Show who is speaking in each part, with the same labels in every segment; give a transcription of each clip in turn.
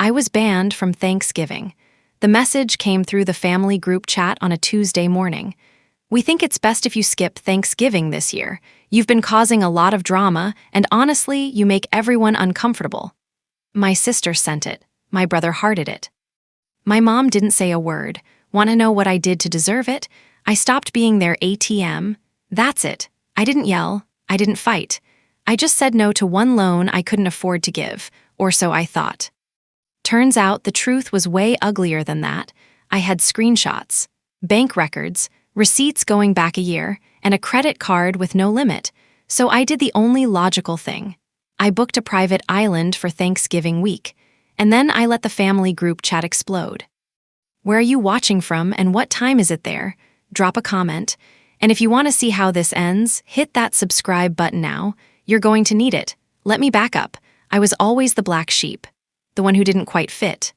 Speaker 1: I was banned from Thanksgiving. The message came through the family group chat on a Tuesday morning. We think it's best if you skip Thanksgiving this year. You've been causing a lot of drama, and honestly, you make everyone uncomfortable. My sister sent it. My brother hearted it. My mom didn't say a word. Want to know what I did to deserve it? I stopped being their ATM. That's it. I didn't yell. I didn't fight. I just said no to one loan I couldn't afford to give, or so I thought. Turns out the truth was way uglier than that. I had screenshots, bank records, receipts going back a year, and a credit card with no limit. So I did the only logical thing. I booked a private island for Thanksgiving week, and then I let the family group chat explode. Where are you watching from and what time is it there? Drop a comment. And if you want to see how this ends, hit that subscribe button now. You're going to need it. Let me back up. I was always the black sheep, the one who didn't quite fit.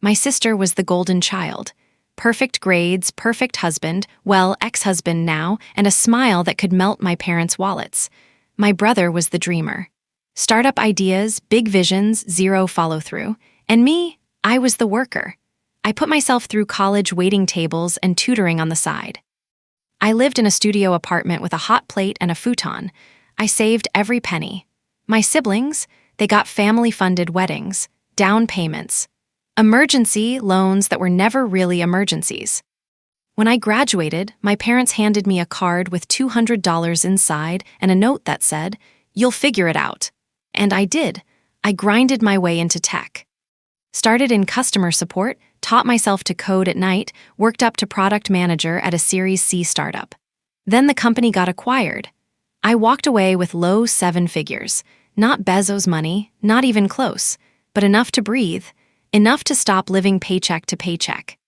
Speaker 1: My sister was the golden child. Perfect grades, perfect husband, well, ex-husband now, and a smile that could melt my parents' wallets. My brother was the dreamer. Startup ideas, big visions, zero follow-through. And me, I was the worker. I put myself through college waiting tables and tutoring on the side. I lived in a studio apartment with a hot plate and a futon. I saved every penny. My siblings, they got family-funded weddings, down payments, emergency loans that were never really emergencies. When I graduated, my parents handed me a card with $200 inside and a note that said, "You'll figure it out." And I did. I grinded my way into tech. Started in customer support, taught myself to code at night, worked up to product manager at a Series C startup. Then the company got acquired. I walked away with low 7 figures. Not Bezos money, not even close, but enough to breathe, enough to stop living paycheck to paycheck.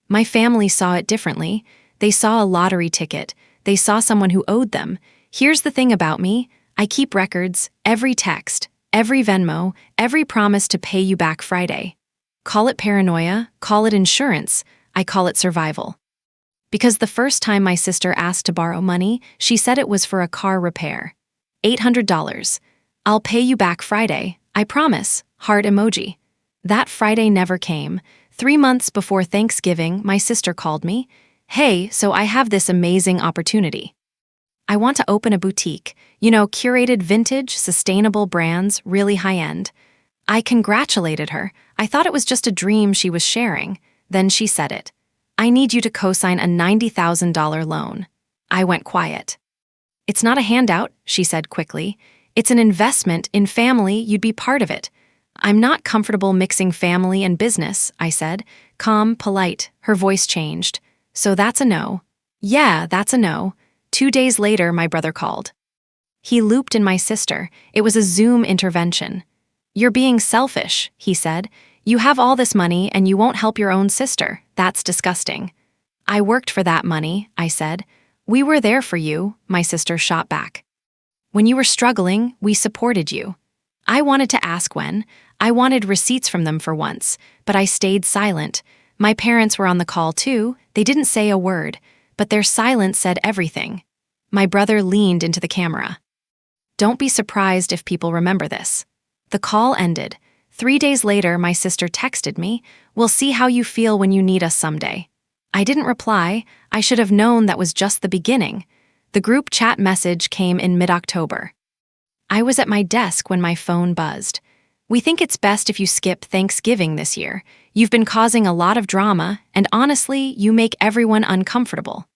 Speaker 1: My family saw it differently. They saw a lottery ticket. They saw someone who owed them. Here's the thing about me. I keep records, every text, every Venmo, every promise to pay you back Friday. Call it paranoia, call it insurance, I call it survival. Because the first time my sister asked to borrow money, she said it was for a car repair. $800. I'll pay you back Friday, I promise, heart emoji. That Friday never came. 3 months before Thanksgiving, my sister called me. Hey, so I have this amazing opportunity. I want to open a boutique, curated vintage, sustainable brands, really high-end. I congratulated her. I thought it was just a dream she was sharing. Then she said it. I need you to co-sign a $90,000 loan. I went quiet. It's not a handout, she said quickly. It's an investment in family, you'd be part of it. I'm not comfortable mixing family and business, I said. Calm, polite, her voice changed. So that's a no. Yeah, that's a no. 2 days later, my brother called. He looped in my sister. It was a Zoom intervention. You're being selfish, he said. You have all this money and you won't help your own sister. That's disgusting. I worked for that money, I said. We were there for you, my sister shot back. When you were struggling, we supported you. I wanted to ask when. I wanted receipts from them for once, but I stayed silent. My parents were on the call too. They didn't say a word, but their silence said everything. My brother leaned into the camera. Don't be surprised if people remember this. The call ended. 3 days later, my sister texted me, "We'll see how you feel when you need us someday." I didn't reply. I should have known that was just the beginning. The group chat message came in mid-October. I was at my desk when my phone buzzed. We think it's best if you skip Thanksgiving this year. You've been causing a lot of drama, and honestly, you make everyone uncomfortable.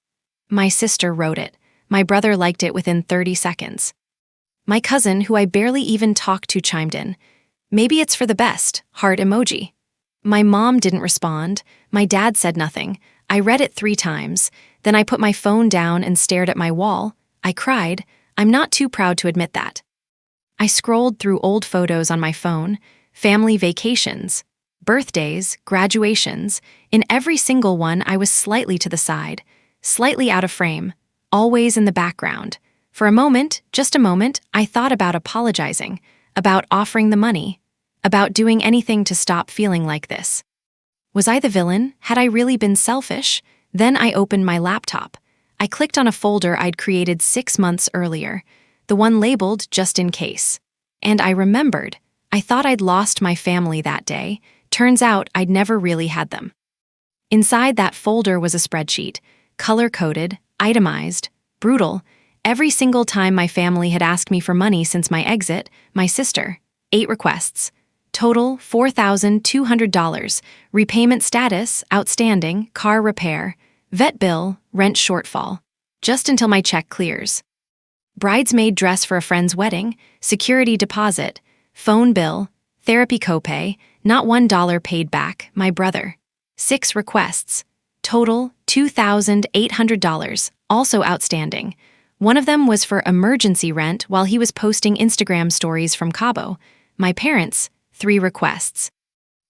Speaker 1: My sister wrote it. My brother liked it within 30 seconds. My cousin, who I barely even talked to, chimed in. Maybe it's for the best, heart emoji. My mom didn't respond. My dad said nothing. I read it 3 times. Then I put my phone down and stared at my wall. I cried. I'm not too proud to admit that. I scrolled through old photos on my phone, family vacations, birthdays, graduations. In every single one, I was slightly to the side, slightly out of frame, always in the background. For a moment, just a moment, I thought about apologizing, about offering the money, about doing anything to stop feeling like this. Was I the villain? Had I really been selfish? Then I opened my laptop. I clicked on a folder I'd created 6 months earlier, the one labeled just in case. And I remembered. I thought I'd lost my family that day. Turns out I'd never really had them. Inside that folder was a spreadsheet, color-coded, itemized, brutal. Every single time my family had asked me for money since my exit, my sister, 8 requests. Total, $4,200. Repayment status, outstanding, car repair, vet bill, rent shortfall. Just until my check clears. Bridesmaid dress for a friend's wedding, security deposit, phone bill, therapy copay, not $1 paid back, my brother. 6 requests. Total, $2,800, also outstanding. One of them was for emergency rent while he was posting Instagram stories from Cabo. My parents, 3 requests.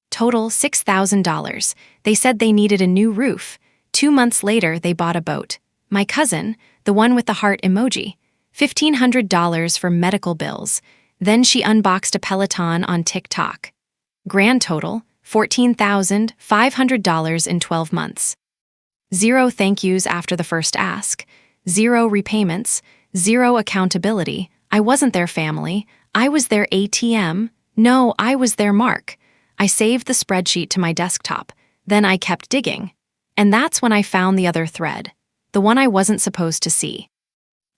Speaker 1: Total, $6,000. They said they needed a new roof. 2 months later, they bought a boat. My cousin, the one with the heart emoji, $1,500 for medical bills. Then she unboxed a Peloton on TikTok. Grand total, $14,500 in 12 months. 0 thank yous after the first ask. 0 repayments. 0 accountability. I wasn't their family. I was their ATM. No, I was their mark. I saved the spreadsheet to my desktop. Then I kept digging. And that's when I found the other thread, the one I wasn't supposed to see.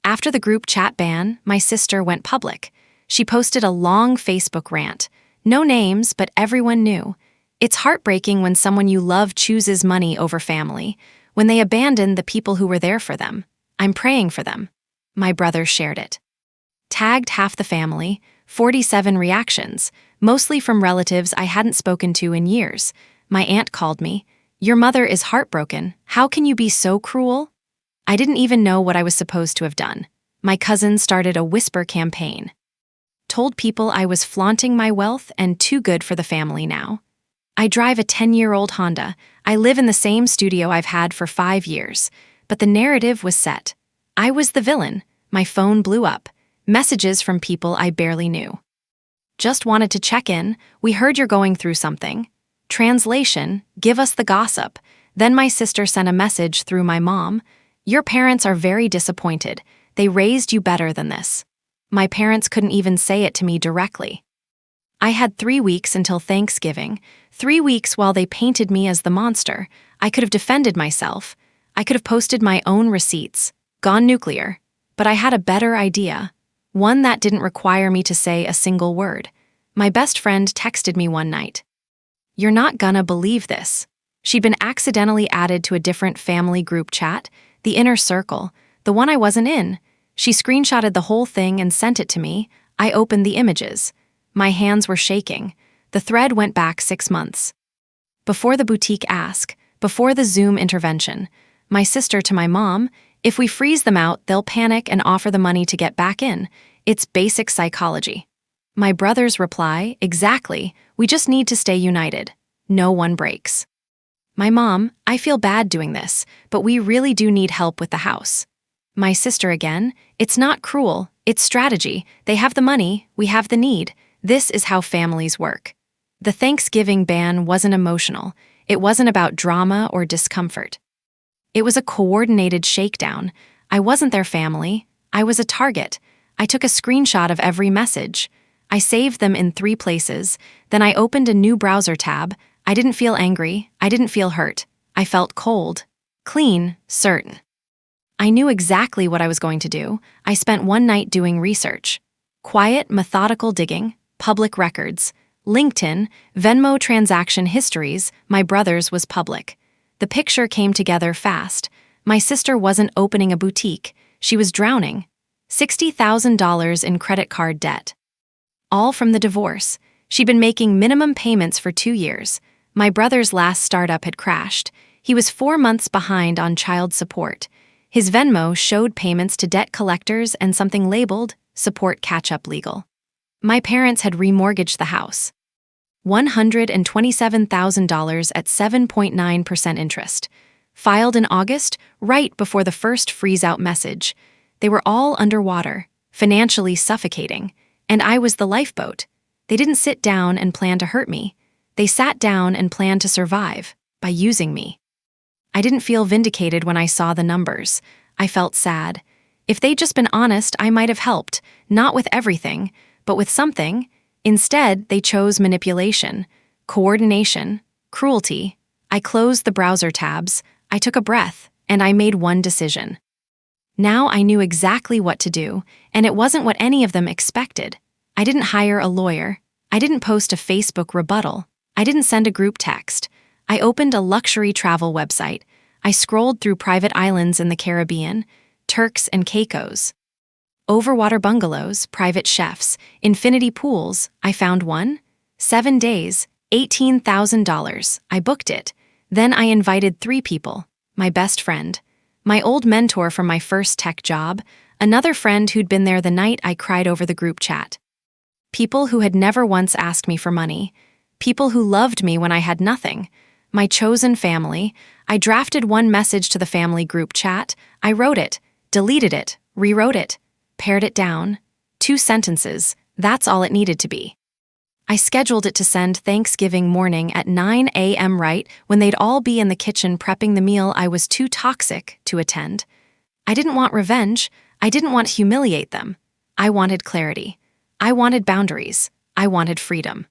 Speaker 1: After the group chat ban, my sister went public. She posted a long Facebook rant. No names, but everyone knew. It's heartbreaking when someone you love chooses money over family, when they abandon the people who were there for them. I'm praying for them. My brother shared it. Tagged half the family, 47 reactions, mostly from relatives I hadn't spoken to in years. My aunt called me. "Your mother is heartbroken. How can you be so cruel?" I didn't even know what I was supposed to have done. My cousin started a whisper campaign. Told people I was flaunting my wealth and too good for the family now. I drive a 10-year-old Honda. I live in the same studio I've had for 5 years. But the narrative was set. I was the villain. My phone blew up. Messages from people I barely knew. "Just wanted to check in. We heard you're going through something." Translation, "Give us the gossip." Then my sister sent a message through my mom. "Your parents are very disappointed. They raised you better than this." My parents couldn't even say it to me directly. I had 3 weeks until Thanksgiving. 3 weeks while they painted me as the monster. I could have defended myself. I could have posted my own receipts, gone nuclear. But I had a better idea. One that didn't require me to say a single word. My best friend texted me one night. "You're not gonna believe this." She'd been accidentally added to a different family group chat, the inner circle, the one I wasn't in. She screenshotted the whole thing and sent it to me. I opened the images. My hands were shaking. The thread went back 6 months. Before the boutique ask, before the Zoom intervention, my sister to my mom, "If we freeze them out, they'll panic and offer the money to get back in. It's basic psychology." My brother's reply, "Exactly, we just need to stay united. No one breaks." My mom, "I feel bad doing this, but we really do need help with the house." My sister again, "It's not cruel, it's strategy. They have the money, we have the need. This is how families work." The Thanksgiving ban wasn't emotional. It wasn't about drama or discomfort. It was a coordinated shakedown. I wasn't their family. I was a target. I took a screenshot of every message. I saved them in 3 places. Then I opened a new browser tab. I didn't feel angry. I didn't feel hurt. I felt cold. Clean, certain. I knew exactly what I was going to do. I spent one night doing research. Quiet, methodical digging, public records, LinkedIn, Venmo transaction histories. My brother's was public. The picture came together fast. My sister wasn't opening a boutique. She was drowning. $60,000 in credit card debt. All from the divorce. She'd been making minimum payments for 2 years. My brother's last startup had crashed. He was 4 months behind on child support. His Venmo showed payments to debt collectors and something labeled Support Catch-Up Legal. My parents had remortgaged the house. $127,000 at 7.9% interest. Filed in August, right before the first freeze-out message. They were all underwater, financially suffocating, and I was the lifeboat. They didn't sit down and plan to hurt me. They sat down and planned to survive by using me. I didn't feel vindicated when I saw the numbers. I felt sad. If they'd just been honest, I might have helped, not with everything, but with something. Instead, they chose manipulation, coordination, cruelty. I closed the browser tabs, I took a breath, and I made one decision. Now I knew exactly what to do, and it wasn't what any of them expected. I didn't hire a lawyer. I didn't post a Facebook rebuttal. I didn't send a group text. I opened a luxury travel website. I scrolled through private islands in the Caribbean, Turks and Caicos. Overwater bungalows, private chefs, infinity pools. I found one. 7 days, $18,000. I booked it. Then I invited 3 people. My best friend, my old mentor from my first tech job, another friend who'd been there the night I cried over the group chat. People who had never once asked me for money. People who loved me when I had nothing. My chosen family. I drafted one message to the family group chat. I wrote it, deleted it, rewrote it, pared it down. 2 sentences, that's all it needed to be. I scheduled it to send Thanksgiving morning at 9 a.m. right when they'd all be in the kitchen prepping the meal I was too toxic to attend. I didn't want revenge. I didn't want to humiliate them. I wanted clarity. I wanted boundaries. I wanted freedom.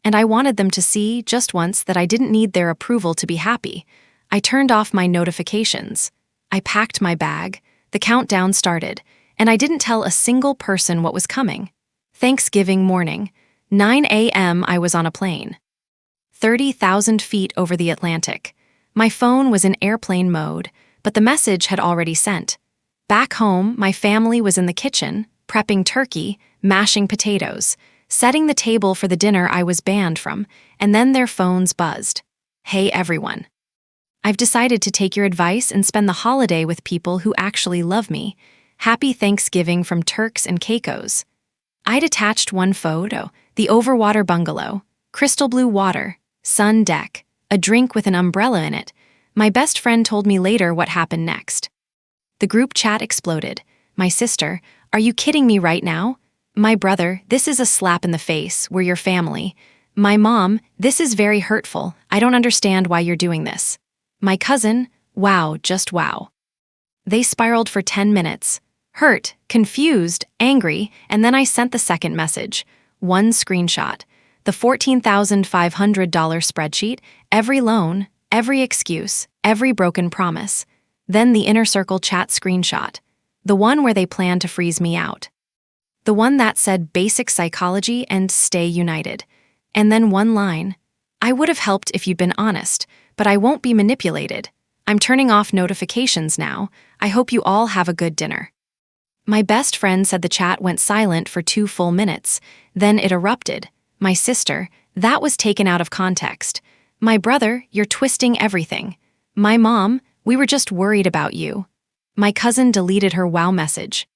Speaker 1: And I wanted them to see, just once, that I didn't need their approval to be happy. I turned off my notifications. I packed my bag. The countdown started, and I didn't tell a single person what was coming. Thanksgiving morning, 9 a.m. I was on a plane. 30,000 feet over the Atlantic. My phone was in airplane mode, but the message had already sent. Back home, my family was in the kitchen, prepping turkey, mashing potatoes, setting the table for the dinner I was banned from, and then their phones buzzed. Hey everyone. I've decided to take your advice and spend the holiday with people who actually love me. Happy Thanksgiving from Turks and Caicos. I'd attached one photo, the overwater bungalow, crystal blue water, sun deck, a drink with an umbrella in it. My best friend told me later what happened next. The group chat exploded. My sister, are you kidding me right now? My brother, this is a slap in the face, we're your family. My mom, this is very hurtful, I don't understand why you're doing this. My cousin, wow, just wow. They spiraled for 10 minutes. Hurt, confused, angry, and then I sent the second message. One screenshot. The $14,500 spreadsheet, every loan, every excuse, every broken promise. Then the inner circle chat screenshot. The one where they planned to freeze me out. The one that said basic psychology and stay united. And then one line. I would have helped if you'd been honest, but I won't be manipulated. I'm turning off notifications now. I hope you all have a good dinner. My best friend said the chat went silent for 2 full minutes. Then it erupted. My sister, that was taken out of context. My brother, you're twisting everything. My mom, we were just worried about you. My cousin deleted her wow message.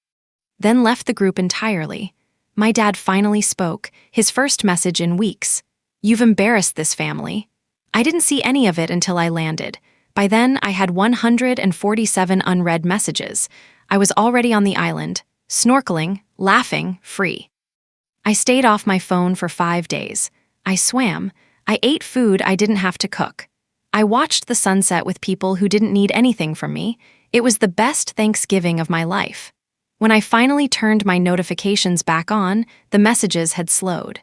Speaker 1: Then left the group entirely. My dad finally spoke, his first message in weeks. You've embarrassed this family. I didn't see any of it until I landed. By then, I had 147 unread messages. I was already on the island, snorkeling, laughing, free. I stayed off my phone for 5 days. I swam. I ate food I didn't have to cook. I watched the sunset with people who didn't need anything from me. It was the best Thanksgiving of my life. When I finally turned my notifications back on, the messages had slowed.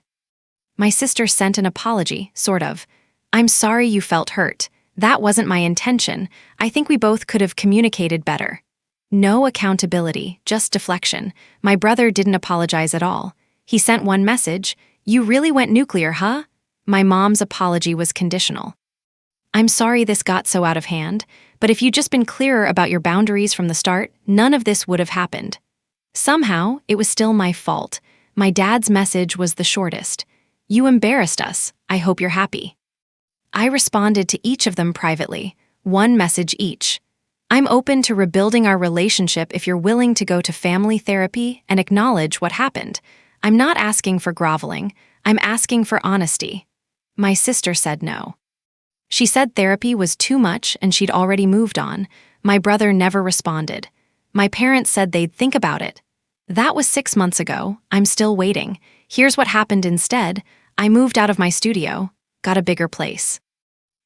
Speaker 1: My sister sent an apology, sort of. I'm sorry you felt hurt. That wasn't my intention. I think we both could have communicated better. No accountability, just deflection. My brother didn't apologize at all. He sent one message, you really went nuclear, huh? My mom's apology was conditional. I'm sorry this got so out of hand, but if you'd just been clearer about your boundaries from the start, none of this would have happened. Somehow, it was still my fault. My dad's message was the shortest. You embarrassed us. I hope you're happy. I responded to each of them privately, one message each. I'm open to rebuilding our relationship if you're willing to go to family therapy and acknowledge what happened. I'm not asking for groveling. I'm asking for honesty. My sister said no. She said therapy was too much and she'd already moved on. My brother never responded. My parents said they'd think about it. That was 6 months ago. I'm still waiting. Here's what happened instead. I moved out of my studio, got a bigger place.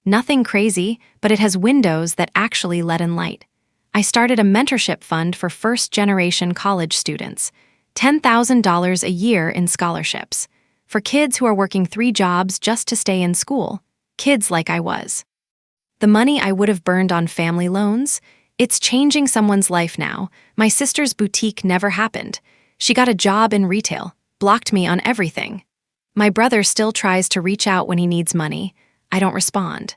Speaker 1: Nothing crazy, but it has windows that actually let in light. I started a mentorship fund for first-generation college students. $10,000 a year in scholarships. For kids who are working 3 jobs just to stay in school. Kids like I was. The money I would have burned on family loans? It's changing someone's life now. My sister's boutique never happened. She got a job in retail, blocked me on everything. My brother still tries to reach out when he needs money. I don't respond.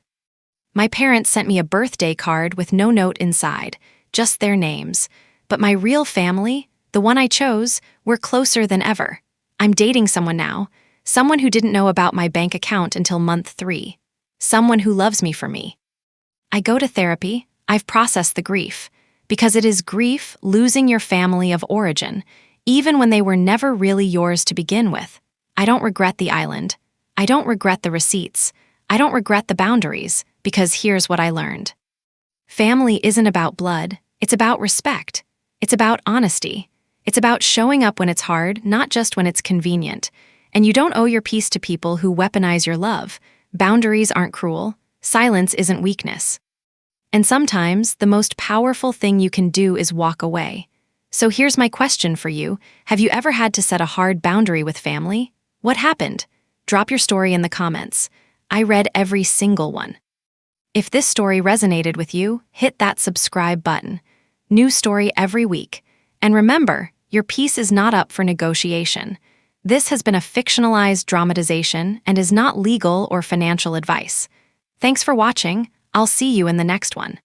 Speaker 1: My parents sent me a birthday card with no note inside, just their names. But my real family, the one I chose, we're closer than ever. I'm dating someone now, someone who didn't know about my bank account until month 3. Someone who loves me for me. I go to therapy. I've processed the grief. Because it is grief losing your family of origin, even when they were never really yours to begin with. I don't regret the island. I don't regret the receipts. I don't regret the boundaries, because here's what I learned. Family isn't about blood. It's about respect. It's about honesty. It's about showing up when it's hard, not just when it's convenient. And you don't owe your peace to people who weaponize your love. Boundaries aren't cruel. Silence isn't weakness. And sometimes, the most powerful thing you can do is walk away. So here's my question for you. Have you ever had to set a hard boundary with family? What happened? Drop your story in the comments. I read every single one. If this story resonated with you, hit that subscribe button. New story every week. And remember, your peace is not up for negotiation. This has been a fictionalized dramatization and is not legal or financial advice. Thanks for watching. I'll see you in the next one.